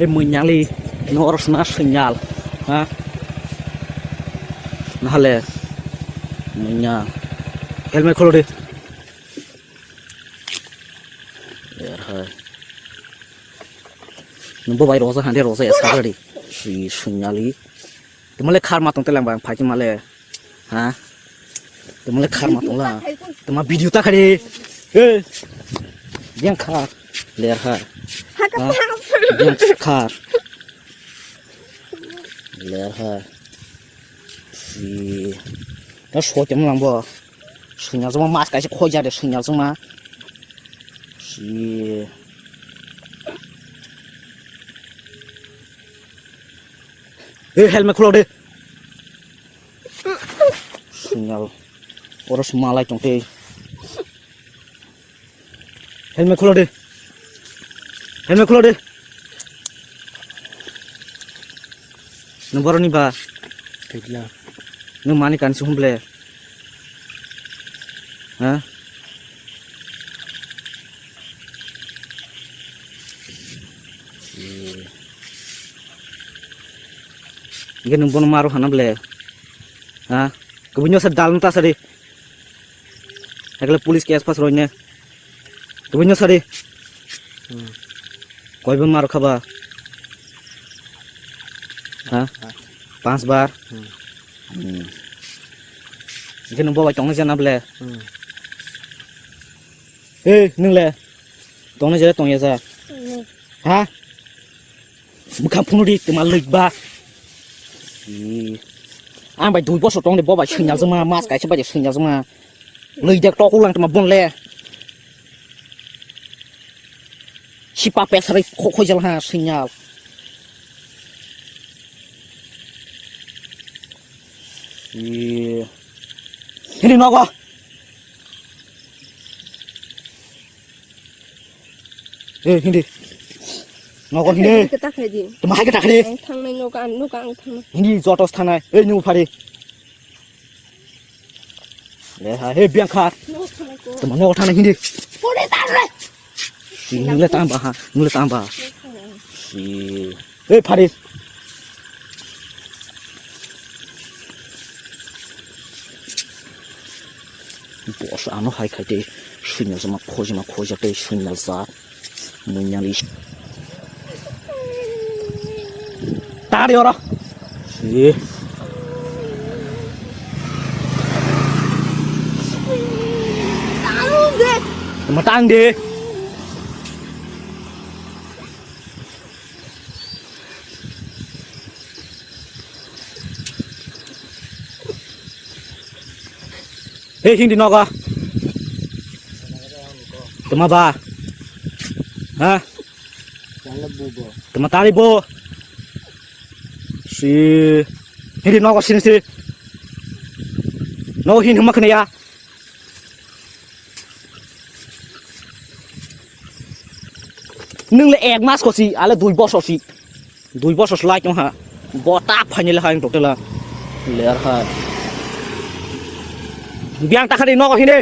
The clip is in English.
menyali no harus na sinyal ha nahale menyal helmet kholo deh ya hai numbo bai rosa hande rosa esa gadi si sinyali temale khar matong telang bang phai male ha temale khar matong la tema video ta khari yang khar ler ha yang khar ler ha si ta so jem lang bo sinyal zama mas kai khoi ja de sinyal zama si helmet kholo deh sinyal orang semalai tong teh helmet kholo deh nomor ni ba kaitla nu mani kan sumble ha Ikan numpun maru hana ble, ha? Kebanyakan sedal nta sari, agak polis kes pas rohnya, kebanyakan sari, kau ibu maru khaba, ha? 5 bar, ikan numpun bawa tongnya jana ble, neng le, tongnya jana tongnya sa, ha? Bukan punuh di temal leba. Anh phải đuổi bớt số trong để bỏ vào sinh nhật mà mas cái chứ bây giờ sinh nhật mà lời đẹp to cũng làm cho mà buồn lẹ si pa pet sari khôi jalan ha sinh nhật ini nó quá ini nó còn ini tụi hai cái gì thằng này nó càng thằng này ini jotos thằng này nu phải đi để hai biang khát tụi nó thằng này ini nule tambah ha nule tambah si phải đi bos ano hai khai te shunya sama khoja te shunya za munyali ta đi rồi gì mà tăng đi hindi nó cơ tụi mà ba hả tụi mà ta đi bo si hindi nó có xin si nó hin không mắc này à nương lại egg mask có si à là đuôi boss lại trong hả bò táp hay như là hai tục là lẻ ha biang ta khai nó có hin đi